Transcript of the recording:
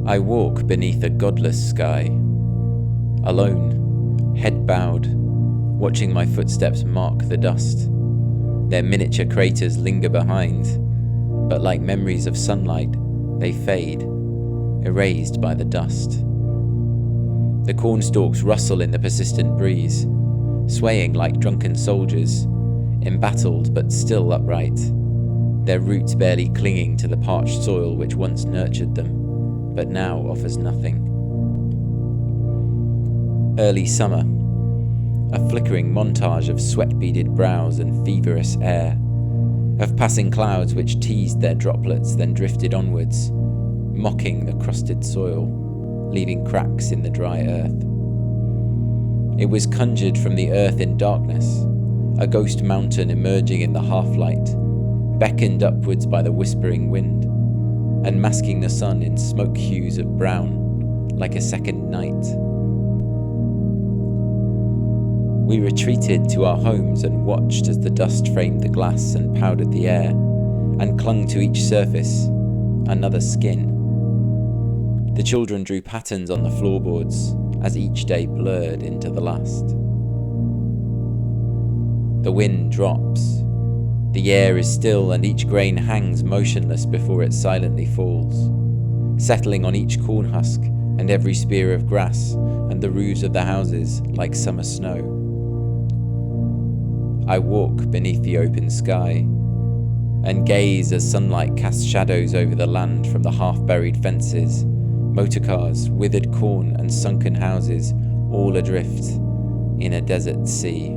I walk beneath a godless sky, alone, head bowed, watching my footsteps mark the dust. Their miniature craters linger behind, but like memories of sunlight, they fade, erased by the dust. The cornstalks rustle in the persistent breeze, swaying like drunken soldiers, embattled but still upright, their roots barely clinging to the parched soil which once nurtured them, but now offers nothing. Early summer, a flickering montage of sweat-beaded brows and feverish air, of passing clouds which teased their droplets then drifted onwards, mocking the crusted soil, leaving cracks in the dry earth. It was conjured from the earth in darkness, a ghost mountain emerging in the half-light, beckoned upwards by the whispering wind, and masking the sun in smoke hues of brown, like a second night. We retreated to our homes and watched as the dust framed the glass and powdered the air, and clung to each surface, another skin. The children drew patterns on the floorboards as each day blurred into the last. The wind drops. The air is still and each grain hangs motionless before it silently falls, settling on each corn husk and every spear of grass and the roofs of the houses like summer snow. I walk beneath the open sky and gaze as sunlight casts shadows over the land from the half-buried fences, motorcars, withered corn and sunken houses, all adrift in a desert sea.